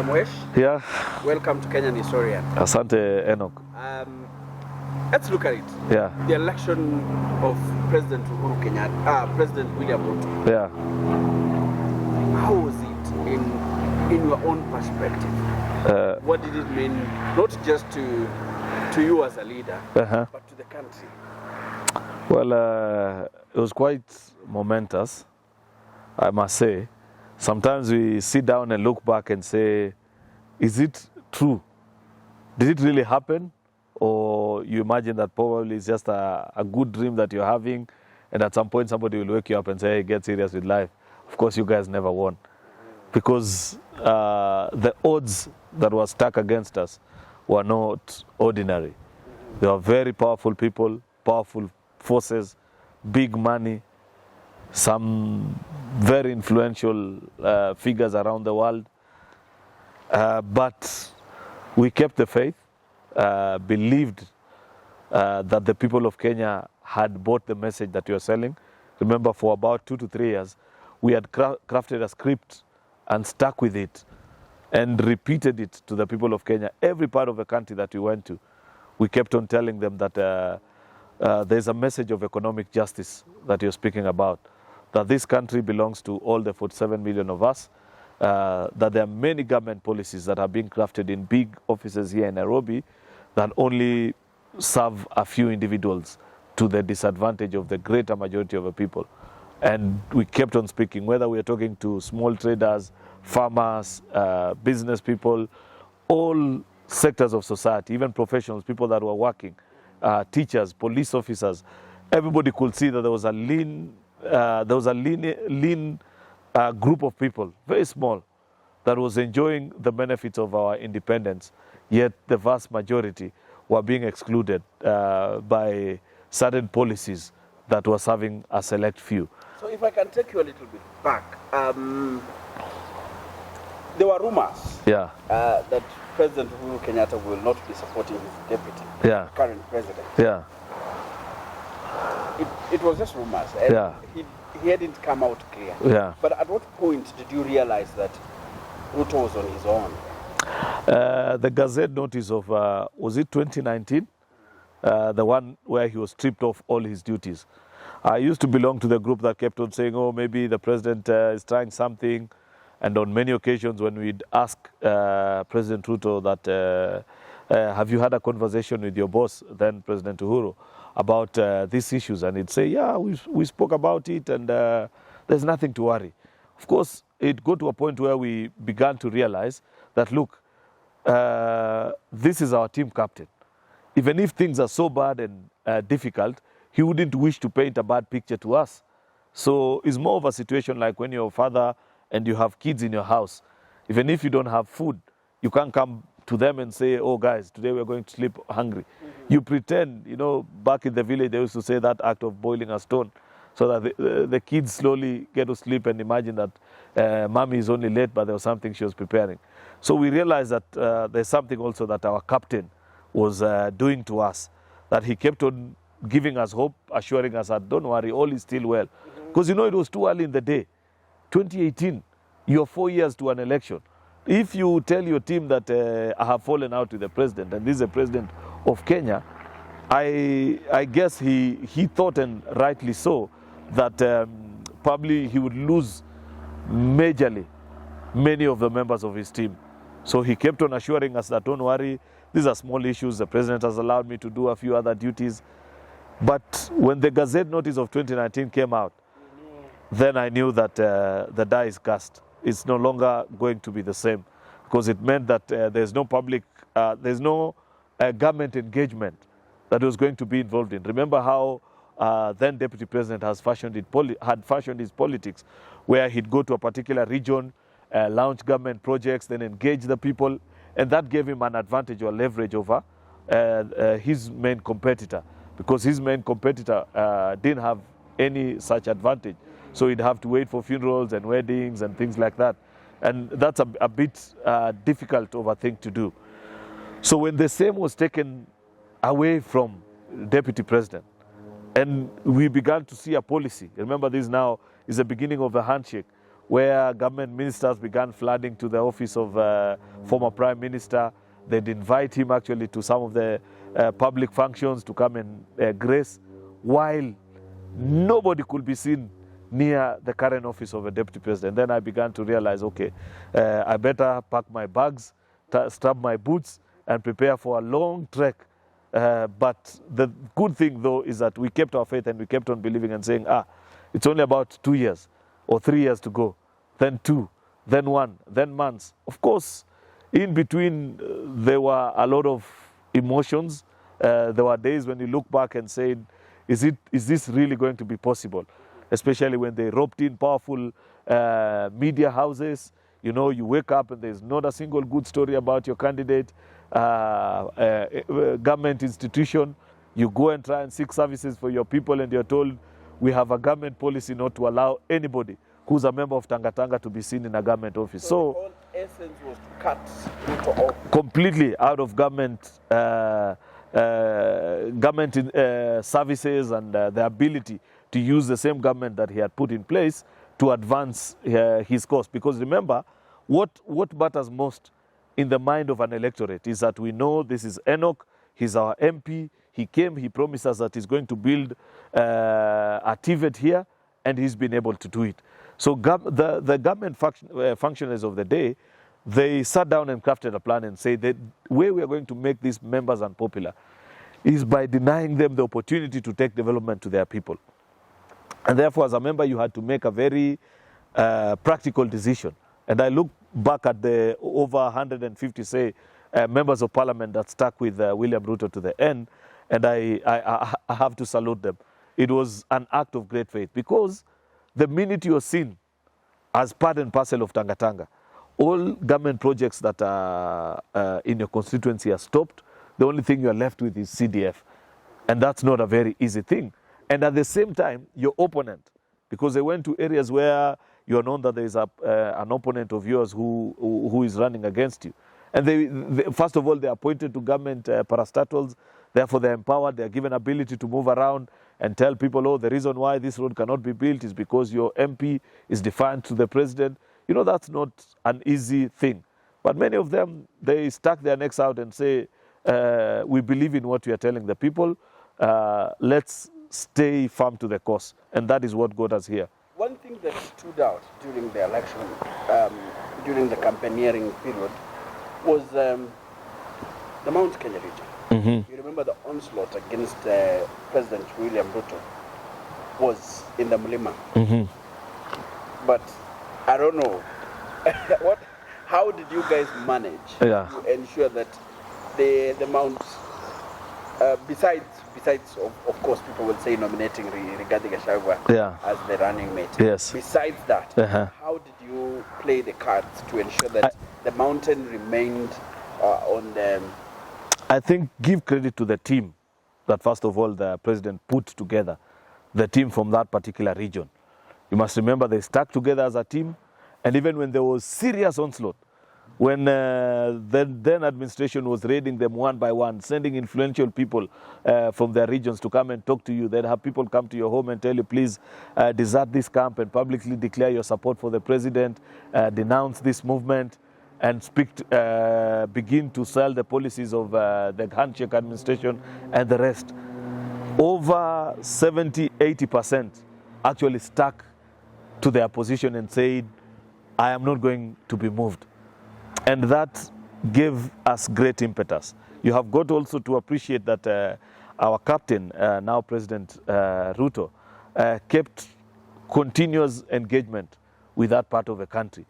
Mwesh, Yeah, welcome to Kenyan Historian. asante Enoch. Let's look at it. Yeah, The election of President Uhuru Kenyatta, President William Ruto. yeah. How was it in your own perspective? What did it mean, not just to you as a leader, but to the country? Well, it was quite momentous, I must say. Sometimes we sit down and look back and say, is it true? Did it really happen? Or you imagine that probably it's just a good dream that you're having, and at some point somebody will wake you up and say, hey, get serious with life. Of course, you guys never won. Because the odds that were stacked against us were not ordinary. They were very powerful people, powerful forces, big money, some very influential figures around the world. But we kept the faith, believed that the people of Kenya had bought the message that you are selling. Remember, for about 2 to 3 years, we had crafted a script and stuck with it and repeated it to the people of Kenya. Every part of the country that we went to, we kept on telling them that there's a message of economic justice that you're speaking about, that this country belongs to all the 47 million of us, that there are many government policies that are being crafted in big offices here in Nairobi that only serve a few individuals to the disadvantage of the greater majority of the people. And we kept on speaking, whether we are talking to small traders, farmers, business people, all sectors of society, even professionals, people that were working, teachers, police officers. Everybody could see that there was a lean group of people, very small, that was enjoying the benefits of our independence, yet the vast majority were being excluded by certain policies that were serving a select few. So if I can take you a little bit back, there were rumors that President Uhuru Kenyatta will not be supporting his deputy, current president. It was just rumors. And he hadn't come out clear. But at what point did you realize that Ruto was on his own? The Gazette notice of, was it 2019? The one where he was stripped of all his duties. I used to belong to the group that kept on saying, oh, maybe the president is trying something. And on many occasions when we'd ask President Ruto that, have you had a conversation with your boss, then President Uhuru, about these issues? And he'd say, yeah, we spoke about it and there's nothing to worry. Of course, it got to a point where we began to realize that, look, this is our team captain. Even if things are so bad and difficult, he wouldn't wish to paint a bad picture to us. So it's more of a situation like when you're a father and you have kids in your house. Even if you don't have food, you can't come to them and say, oh guys, today we're going to sleep hungry. You pretend, back in the village they used to say that act of boiling a stone, so that the kids slowly get to sleep and imagine that mommy is only late, but there was something she was preparing. So we realized that there's something also that our captain was doing to us, that he kept on giving us hope, assuring us that don't worry, all is still well. Because it was too early in the day. 2018, you're 4 years to an election. If you tell your team that I have fallen out with the president, and this is the president of Kenya, I guess he thought, and rightly so, that probably he would lose majorly many of the members of his team. So he kept on assuring us that don't worry, these are small issues, the president has allowed me to do a few other duties. But when the Gazette notice of 2019 came out, then I knew that the die is cast. It's no longer going to be the same, because it meant that there's no government engagement that was going to be involved in. Remember how then Deputy President had fashioned his politics, where he'd go to a particular region, launch government projects, then engage the people, and that gave him an advantage or leverage over his main competitor, because his main competitor didn't have any such advantage. So he'd have to wait for funerals and weddings and things like that. And that's a bit difficult of a thing to do. So when the same was taken away from Deputy President, and we began to see a policy, remember this now is the beginning of a handshake, where government ministers began flooding to the office of former Prime Minister. They'd invite him actually to some of the public functions to come and grace, while nobody could be seen near the current office of a deputy president. Then I began to realize, okay, I better pack my bags, strap my boots, and prepare for a long trek. But the good thing, though, is that we kept our faith and we kept on believing and saying, it's only about 2 years or 3 years to go, then 2, then 1, then months. Of course, in between, there were a lot of emotions. There were days when you look back and say, is this really going to be possible? Especially when they roped in powerful media houses. You know, you wake up and there's not a single good story about your candidate. Government institution, you go and try and seek services for your people and you're told, we have a government policy not to allow anybody who's a member of Tanga Tanga to be seen in a government office. So the whole essence was to cut Ruto off. Completely out of government services and the ability to use the same government that he had put in place to advance his cause. Because remember, what matters most in the mind of an electorate is that we know this is Enoch, he's our MP, he came, he promised us that he's going to build a TVET here, and he's been able to do it. So the government functionaries of the day, they sat down and crafted a plan and said that way we are going to make these members unpopular is by denying them the opportunity to take development to their people. And therefore, as a member, you had to make a very practical decision. And I look back at the over 150, members of parliament that stuck with William Ruto to the end, and I have to salute them. It was an act of great faith, because the minute you're seen as part and parcel of Tanga Tanga, all government projects that are in your constituency are stopped. The only thing you're left with is CDF. And that's not a very easy thing. And at the same time, your opponent, because they went to areas where you're known that there is an opponent of yours who is running against you. And they first of all, they're appointed to government parastatals. Therefore, they're empowered. They're given ability to move around and tell people, oh, the reason why this road cannot be built is because your MP is defiant to the president. You know, that's not an easy thing. But many of them, they stuck their necks out and say, we believe in what we are telling the people. Let's stay firm to the cause. And that is what got us here. One thing that stood out during the election, during the campaigning period, was the Mount Kenya region. Mm-hmm. You remember the onslaught against President William Ruto was in the Mlima. Mm-hmm. But I don't know, how did you guys manage to ensure that the Mount, besides of course people will say nominating Rigathi Gachagua as the running mate. Yes. Besides that, how did you play the cards to ensure that the mountain remained on the... I think give credit to the team that first of all the president put together, the team from that particular region. You must remember they stuck together as a team, and even when there was serious onslaught, when the then administration was raiding them one by one, sending influential people from their regions to come and talk to you, they'd have people come to your home and tell you, please desert this camp and publicly declare your support for the president, denounce this movement, and begin to sell the policies of the handshake administration and the rest. Over 70-80% actually stuck to their position and said, I am not going to be moved. And that gave us great impetus. You have got also to appreciate that our captain, now President Ruto, kept continuous engagement with that part of the country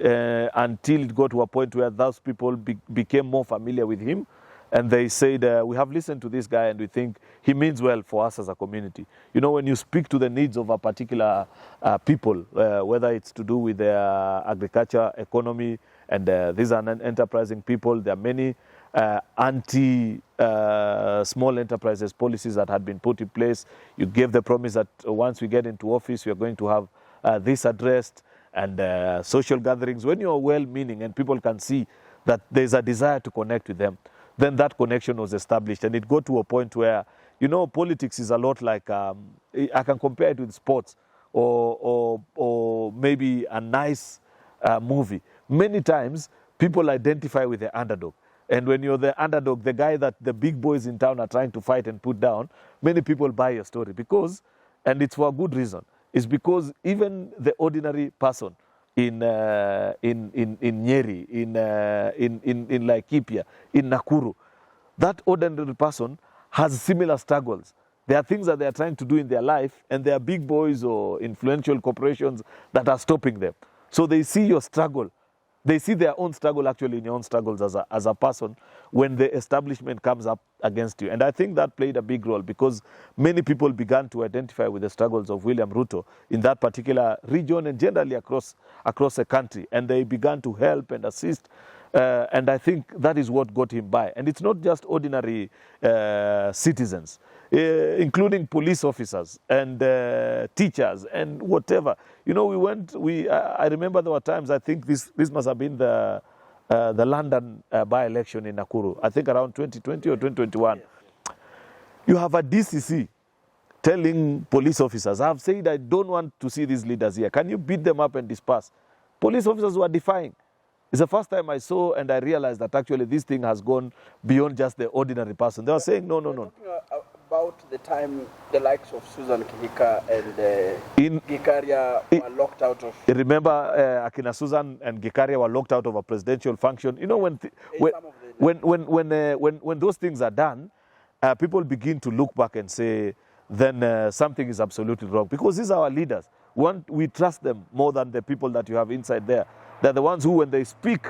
until it got to a point where those people became more familiar with him. And they said, we have listened to this guy and we think he means well for us as a community. You know, when you speak to the needs of a particular people, whether it's to do with their agriculture, economy, and these are enterprising people, there are many anti-small enterprises policies that had been put in place. You gave the promise that once we get into office, we are going to have this addressed, and social gatherings. When you are well-meaning and people can see that there's a desire to connect with them, then that connection was established, and it got to a point where, you know, politics is a lot like, I can compare it with sports. or maybe a nice movie, many times people identify with the underdog. And when you're the underdog, the guy that the big boys in town are trying to fight and put down, many people buy your story because, and it's for a good reason, it's because even the ordinary person in Nyeri, in Laikipia, in Nakuru, that ordinary person has similar struggles. There are things that they are trying to do in their life, and there are big boys or influential corporations that are stopping them. So they see your struggle. They see their own struggle actually in your own struggles as a person when the establishment comes up against you. And I think that played a big role because many people began to identify with the struggles of William Ruto in that particular region and generally across the country. And they began to help and assist. And I think that is what got him by. And it's not just ordinary citizens, including police officers and teachers and whatever. You know, I remember there were times, I think this must have been the London by-election in Nakuru, I think around 2020 or 2021. Yes. You have a DCC telling police officers, I've said I don't want to see these leaders here. Can you beat them up and disperse? Police officers were defying. It's the first time I saw and I realized that actually this thing has gone beyond just the ordinary person. They were saying, no. About the time the likes of Susan Kihika and Gikaria were locked out of... Remember, Akina Susan and Gikaria were locked out of a presidential function. You know, when those things are done, people begin to look back and say, then something is absolutely wrong. Because these are our leaders. We trust them more than the people that you have inside there. They're the ones who, when they speak,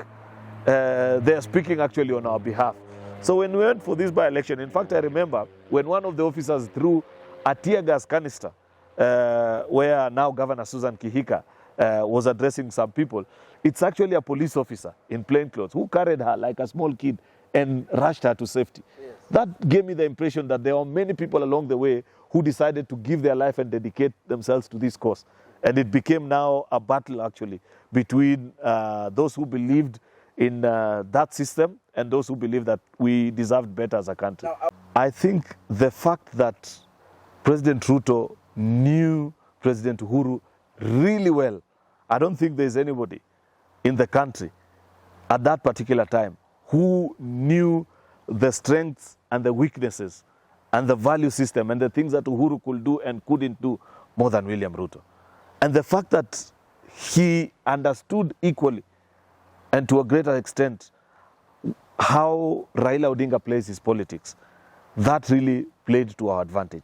they're speaking actually on our behalf. So when we went for this by-election, in fact, I remember when one of the officers threw a tear gas canister, where now Governor Susan Kihika was addressing some people, it's actually a police officer in plain clothes who carried her like a small kid and rushed her to safety. Yes. That gave me the impression that there were many people along the way who decided to give their life and dedicate themselves to this cause. And it became now a battle actually between those who believed in that system and those who believed that we deserved better as a country. I think the fact that President Ruto knew President Uhuru really well, I don't think there's anybody in the country at that particular time who knew the strengths and the weaknesses and the value system and the things that Uhuru could do and couldn't do more than William Ruto. And the fact that he understood equally and to a greater extent how Raila Odinga plays his politics, that really played to our advantage.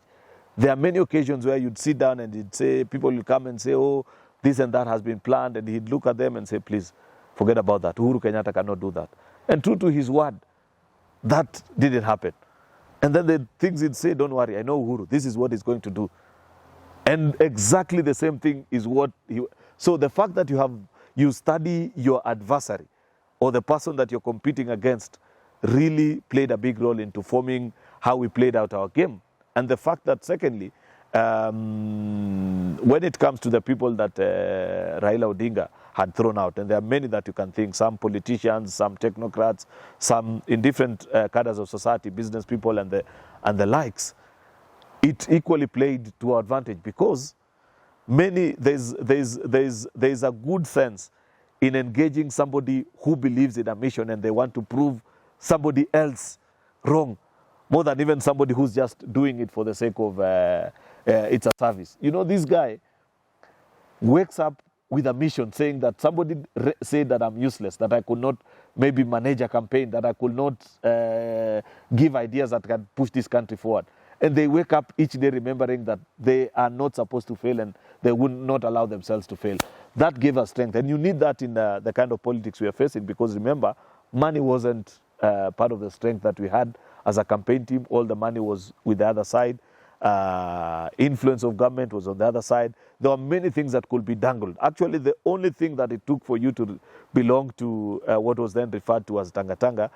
There are many occasions where you'd sit down and you'd say, people will come and say, oh, this and that has been planned, and he'd look at them and say, please, forget about that. Uhuru Kenyatta cannot do that. And true to his word, that didn't happen. And then the things he'd say, don't worry, I know Uhuru, this is what he's going to do. And exactly the same thing is what he... So the fact that you study your adversary or the person that you're competing against really played a big role into forming how we played out our game. And the fact that, secondly, when it comes to the people that Raila Odinga had thrown out, and there are many that you can think, some politicians, some technocrats, some in different cadres of society, business people and the likes, it equally played to our advantage because there's a good sense in engaging somebody who believes in a mission and they want to prove somebody else wrong, more than even somebody who's just doing it for the sake of it's a service. You know, this guy wakes up with a mission saying that somebody said that I'm useless, that I could not maybe manage a campaign, that I could not give ideas that can push this country forward. And they wake up each day remembering that they are not supposed to fail and they would not allow themselves to fail. That gave us strength. And you need that in the kind of politics we are facing because remember, money wasn't part of the strength that we had as a campaign team. All the money was with the other side. Influence of government was on the other side. There were many things that could be dangled. Actually, the only thing that it took for you to belong to what was then referred to as Tanga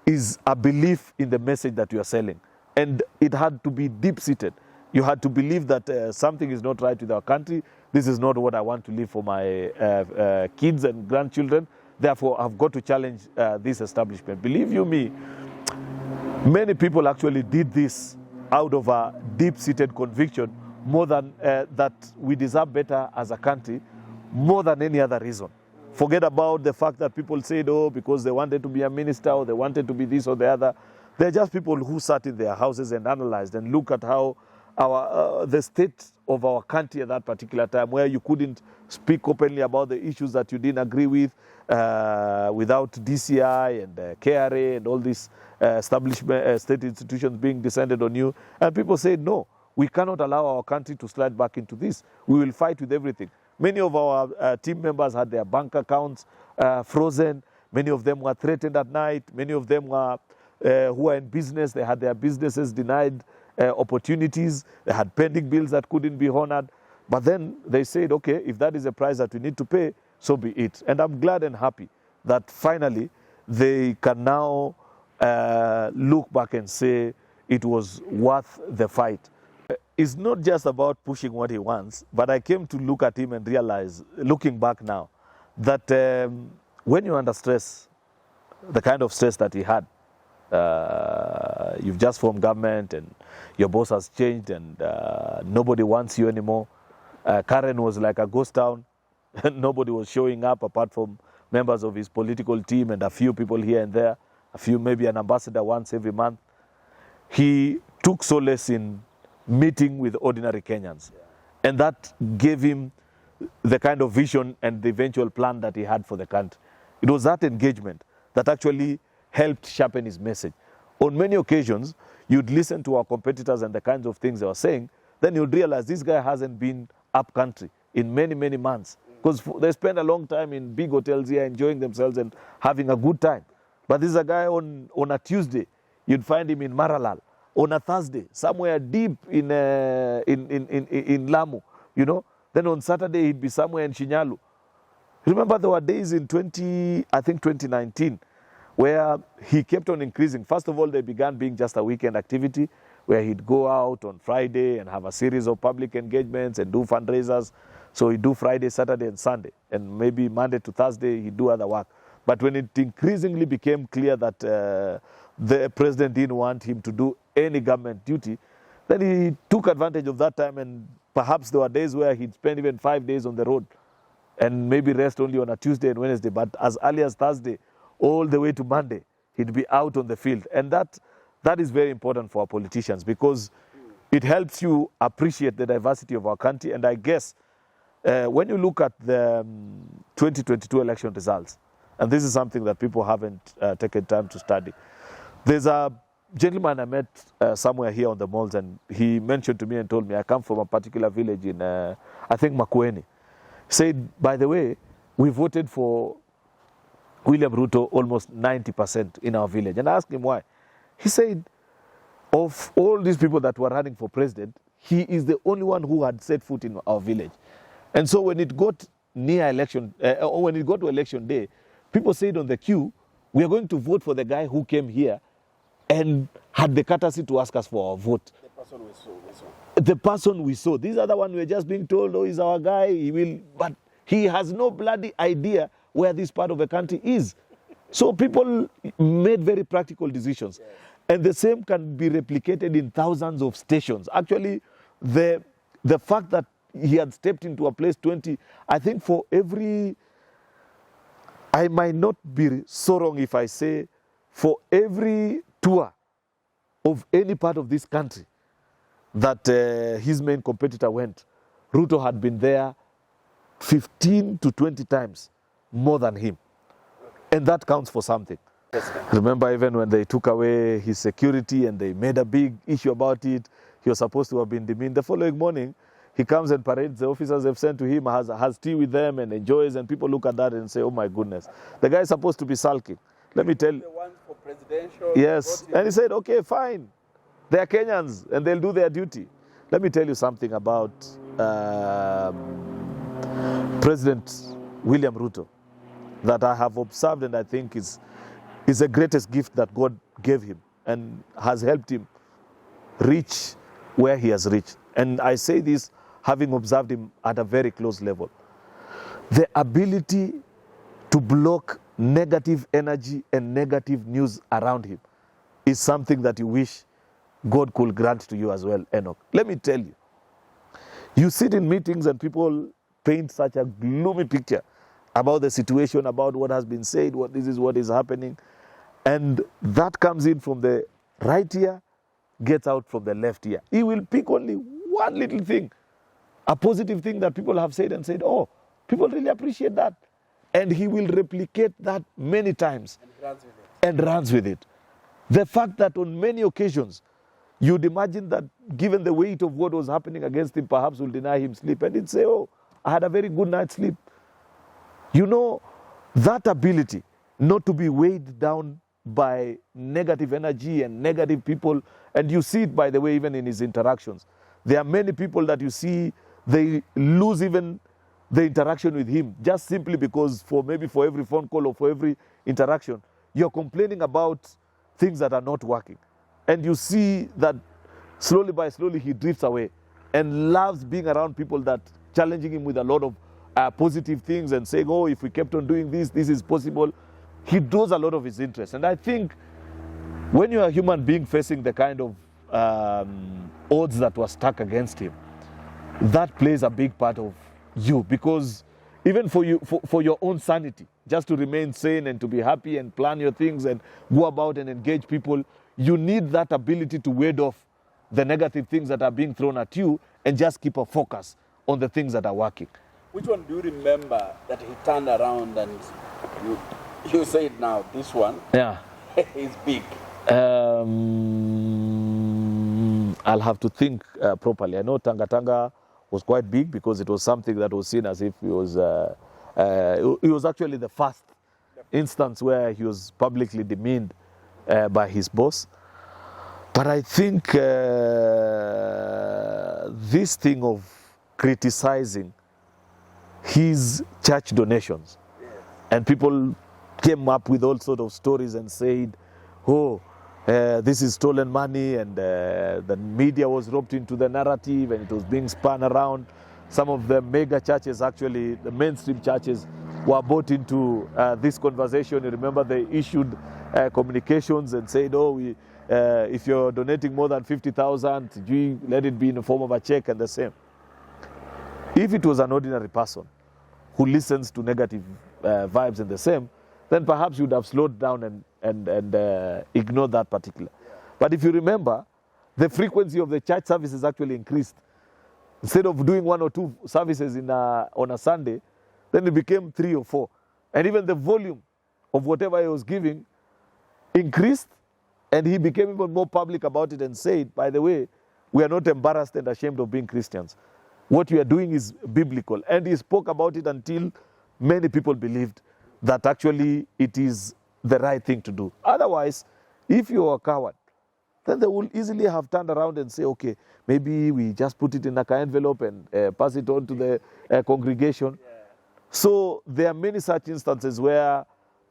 is a belief in the message that you are selling. And it had to be deep-seated. You had to believe that something is not right with our country. This is not what I want to leave for my kids and grandchildren. Therefore, I've got to challenge this establishment. Believe you me, many people actually did this out of a deep-seated conviction more than that we deserve better as a country, more than any other reason. Forget about the fact that people said, oh, because they wanted to be a minister or they wanted to be this or the other. They're just people who sat in their houses and analyzed and looked at how the state of our country at that particular time, where you couldn't speak openly about the issues that you didn't agree with, without DCI and KRA and all these establishment, state institutions being descended on you. And people said, no, we cannot allow our country to slide back into this. We will fight with everything. Many of our team members had their bank accounts frozen. Many of them were threatened at night. Many of them were who were in business. They had their businesses denied opportunities. They had pending bills that couldn't be honored. But then they said, okay, if that is a price that we need to pay, so be it. And I'm glad and happy that finally they can now look back and say it was worth the fight. It's not just about pushing what he wants, but I came to look at him and realize, looking back now, that when you're under stress, the kind of stress that he had, you've just formed government and your boss has changed and nobody wants you anymore. Karen was like a ghost town. Nobody was showing up apart from members of his political team and a few people here and there, a few, maybe an ambassador once every month. He took solace in meeting with ordinary Kenyans. And that gave him the kind of vision and the eventual plan that he had for the country. It was that engagement that actually helped sharpen his message. On many occasions, you'd listen to our competitors and the kinds of things they were saying, then you'd realize this guy hasn't been up country in many, many months. Because they spend a long time in big hotels here enjoying themselves and having a good time. But this is a guy on a Tuesday, you'd find him in Maralal. On a Thursday, somewhere deep in Lamu, you know. Then on Saturday, he'd be somewhere in Shinyalu. Remember, there were days in 2019, where he kept on increasing. First of all, they began being just a weekend activity, where he'd go out on Friday and have a series of public engagements and do fundraisers. So he'd do Friday, Saturday, and Sunday. And maybe Monday to Thursday, he'd do other work. But when it increasingly became clear that the president didn't want him to do any government duty, then he took advantage of that time, and perhaps there were days where he'd spend even 5 days on the road and maybe rest only on a Tuesday and Wednesday. But as early as Thursday, all the way to Monday, he'd be out on the field. And that is very important for our politicians, because it helps you appreciate the diversity of our country. And I guess when you look at the 2022 election results, and this is something that people haven't taken time to study, there's a gentleman I met somewhere here on the malls, and he mentioned to me and told me, I come from a particular village in, I think, Makueni. He said, by the way, we voted for William Ruto almost 90% in our village. And I asked him why. He said, of all these people that were running for president, he is the only one who had set foot in our village. And so when it got near election, or when it got to election day, people said on the queue, we are going to vote for the guy who came here and had the courtesy to ask us for our vote. The person we saw. The person we saw. These other one, we're just being told, oh, he's our guy, he will, but he has no bloody idea where this part of the country is. So people made very practical decisions. Yes. And the same can be replicated in thousands of stations. Actually, the fact that he had stepped into a place 20, I think for every, I might not be so wrong if I say, for every tour of any part of this country that his main competitor went, Ruto had been there 15 to 20 times more than him. And that counts for something. Yes. Remember, even when they took away his security and they made a big issue about it, he was supposed to have been demeaned. The following morning, he comes and parades the officers have sent to him, has tea with them and enjoys, and people look at that and say, oh my goodness, the guy is supposed to be sulking. Let me tell you. The ones for presidential. Yes, and he said, okay, fine. They are Kenyans and they'll do their duty. Let me tell you something about President William Ruto that I have observed and I think is the greatest gift that God gave him and has helped him reach where he has reached. And I say this having observed him at a very close level. The ability to block negative energy and negative news around him is something that you wish God could grant to you as well, Enoch. Let me tell you, You sit in meetings and people paint such a gloomy picture about the situation, about what has been said, this is what is happening. And that comes in from the right ear, gets out from the left ear. He will pick only one little thing, a positive thing that people have said and said, oh, people really appreciate that. And he will replicate that many times and runs with it. The fact that on many occasions, you'd imagine that given the weight of what was happening against him, perhaps will deny him sleep. And he'd say, oh, I had a very good night's sleep. You know, that ability not to be weighed down by negative energy and negative people, and you see it, by the way, even in his interactions. There are many people that you see, they lose even the interaction with him, just simply because maybe for every phone call or for every interaction, you're complaining about things that are not working. And you see that slowly by slowly he drifts away and loves being around people that challenging him with a lot of positive things and saying, oh, if we kept on doing this, this is possible. He draws a lot of his interest. And I think when you're a human being facing the kind of odds that were stuck against him, that plays a big part of you, because even for you, for your own sanity, just to remain sane and to be happy and plan your things and go about and engage people, you need that ability to ward off the negative things that are being thrown at you and just keep a focus on the things that are working. Which one do you remember that he turned around and you said, now this one is big? I'll have to think properly. I know Tanga was quite big because it was something that was seen as if he was actually the first instance where he was publicly demeaned by his boss. But I think this thing of criticizing his church donations, and people came up with all sorts of stories and said, oh, this is stolen money, and the media was roped into the narrative and it was being spun around. Some of the mega churches, actually, the mainstream churches, were bought into this conversation. You remember they issued communications and said, oh, if you're donating more than 50,000, let it be in the form of a check and the same. If it was an ordinary person who listens to negative vibes and the same, then perhaps you would have slowed down and ignored that particular. But if you remember, the frequency of the church services actually increased. Instead of doing 1 or 2 services on a Sunday, then it became 3 or 4. And even the volume of whatever he was giving increased, and he became even more public about it and said, by the way, we are not embarrassed and ashamed of being Christians. What we are doing is biblical. And he spoke about it until many people believed that actually it is the right thing to do. Otherwise, if you are a coward, then they will easily have turned around and say, okay, maybe we just put it in an envelope and pass it on to the congregation. Yeah. So there are many such instances where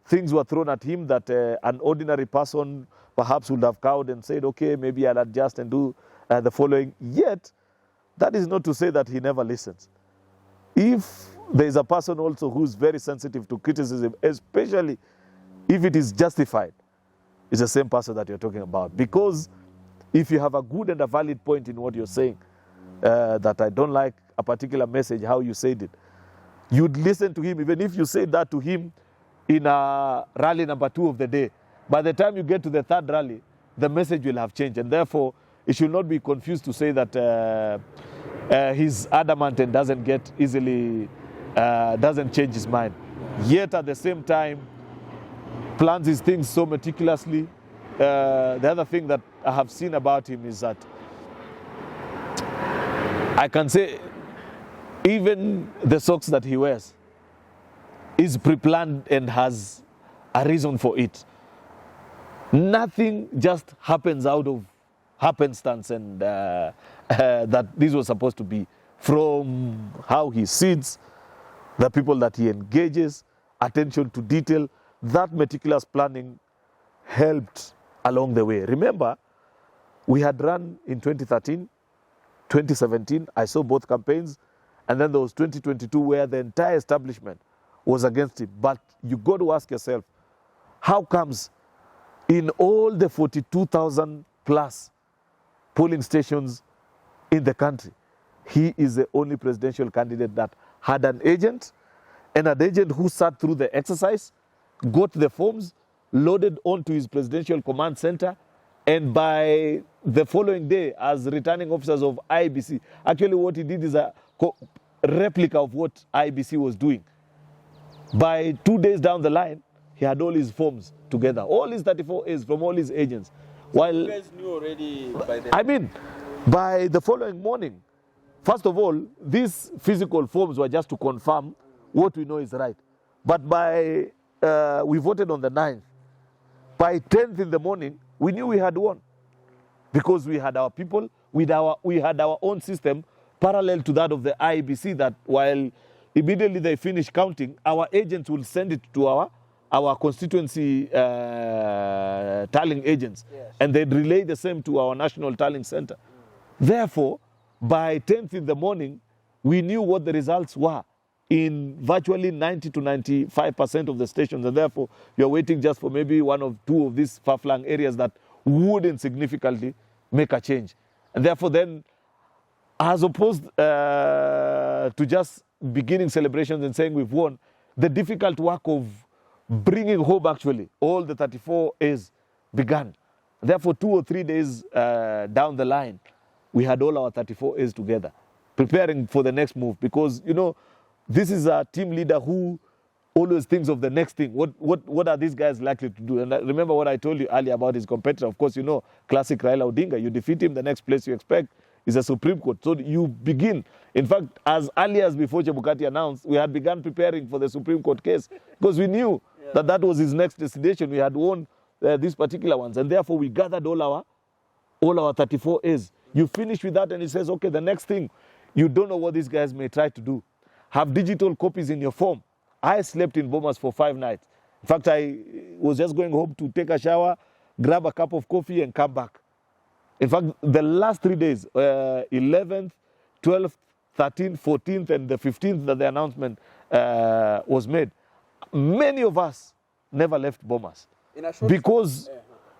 things were thrown at him that an ordinary person perhaps would have cowed and said, okay, maybe I'll adjust and do the following. Yet, that is not to say that he never listens. If there is a person also who's very sensitive to criticism, especially if it is justified, it's the same person that you're talking about. Because if you have a good and a valid point in what you're saying, that I don't like a particular message, how you said it, you'd listen to him, even if you say that to him in a rally number 2 of the day. By the time you get to the 3rd rally, the message will have changed. And therefore, it should not be confused to say that he's adamant and doesn't get easily, doesn't change his mind. Yet at the same time, plans his things so meticulously. The other thing that I have seen about him is that I can say even the socks that he wears is pre-planned and has a reason for it. Nothing just happens out of happenstance and that this was supposed to be. From how he sits, the people that he engages, attention to detail, that meticulous planning helped along the way. Remember, we had run in 2013, 2017, I saw both campaigns, and then there was 2022 where the entire establishment was against him. But you got to ask yourself, how comes in all the 42,000 plus polling stations in the country, he is the only presidential candidate that had an agent, and an agent who sat through the exercise, got the forms, loaded onto his presidential command center, and by the following day, as returning officers of IEBC, actually what he did is a replica of what IEBC was doing. By 2 days down the line, he had all his forms together, all his 34 A's from all his agents. So while you guys knew already by then? I mean, by the following morning, first of all, these physical forms were just to confirm what we know is right. But by, we voted on the 9th. By 10th in the morning, we knew we had won. Because we had our people, we had our own system parallel to that of the IEBC, that while immediately they finish counting, our agents will send it to our constituency tallying agents. Yes. And they'd relay the same to our national tallying center. Therefore, by 10th in the morning, we knew what the results were in virtually 90 to 95% of the stations. And therefore, you're waiting just for maybe one or two of these far-flung areas that wouldn't significantly make a change. And therefore then, as opposed to just beginning celebrations and saying we've won, the difficult work of bringing home actually all the 34 A's began. Therefore, 2 or 3 days down the line, we had all our 34 A's together, preparing for the next move. Because, you know, this is a team leader who always thinks of the next thing. What are these guys likely to do? And remember what I told you earlier about his competitor. Of course, you know, classic Raila Odinga. You defeat him, the next place you expect is a Supreme Court. So you begin. In fact, as early as before Chebukati announced, we had begun preparing for the Supreme Court case because we knew that was his next destination. We had won these particular ones. And therefore, we gathered all our 34 A's. You finish with that and he says, okay, the next thing, you don't know what these guys may try to do. Have digital copies in your form. I slept in Bomas for 5 nights. In fact, I was just going home to take a shower, grab a cup of coffee and come back. In fact, the last 3 days, 11th, 12th, 13th, 14th, and the 15th that the announcement was made, many of us never left Bomas. Because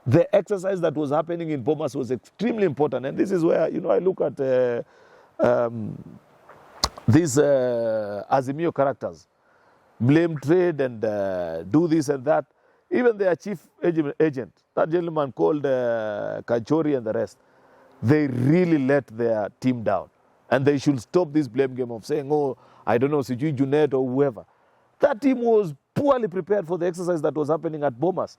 the exercise that was happening in Bomas was extremely important. And this is where, you know, I look at these Azimio characters, blame trade and do this and that. Even their chief agent, that gentleman called Kachori and the rest, they really let their team down. And they should stop this blame game of saying, oh, I don't know, Sijui Junet or whoever. That team was poorly prepared for the exercise that was happening at Bomas.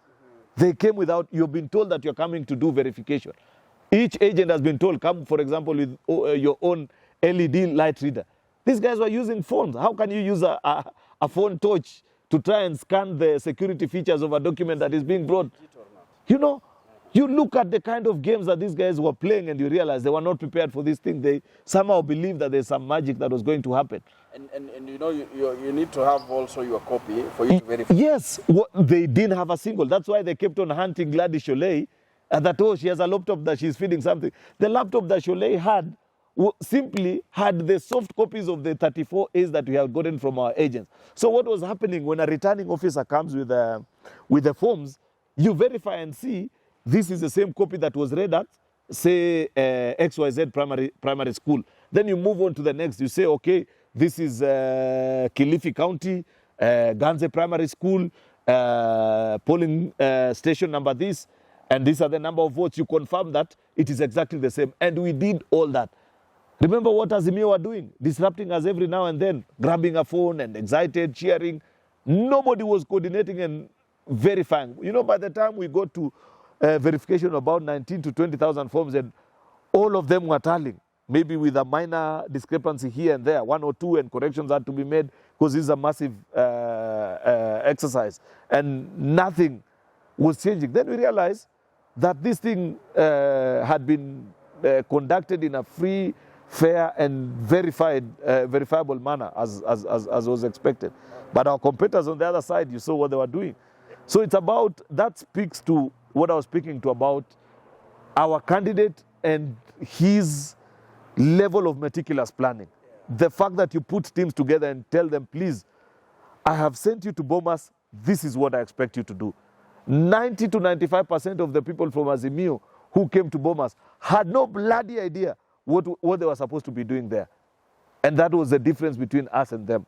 They came without, you've been told that you're coming to do verification. Each agent has been told, come, for example, with your own LED light reader. These guys were using phones. How can you use a phone torch to try and scan the security features of a document that is being brought? You know, you look at the kind of games that these guys were playing and you realize they were not prepared for this thing. They somehow believed that there's some magic that was going to happen. And you know, you need to have also your copy for you to verify. Yes, they didn't have a single. That's why they kept on hunting Gladys Sholei. And that, oh, she has a laptop that she's feeding something. The laptop that Sholei had simply had the soft copies of the 34 A's that we have gotten from our agents. So what was happening when a returning officer comes with the forms, you verify and see this is the same copy that was read at, say, XYZ primary school. Then you move on to the next. You say, okay, this is Kilifi County, Ganze Primary School, polling station number this, and these are the number of votes. You confirm that it is exactly the same. And we did all that. Remember what Azimio were doing? Disrupting us every now and then, grabbing a phone and excited, cheering. Nobody was coordinating and verifying. You know, by the time we got to verification, about 19 to 20,000 forms, and all of them were tallying, maybe with a minor discrepancy here and there, 1 or 2, and corrections had to be made because this is a massive exercise. And nothing was changing. Then we realized that this thing had been conducted in a free, fair and verifiable manner as was expected. But our competitors on the other side, you saw what they were doing. So it's about, that speaks to what I was speaking to about our candidate and his level of meticulous planning. The fact that you put teams together and tell them, please, I have sent you to Bomas, this is what I expect you to do. 90 to 95% of the people from Azimio who came to Bomas had no bloody idea what they were supposed to be doing there. And that was the difference between us and them.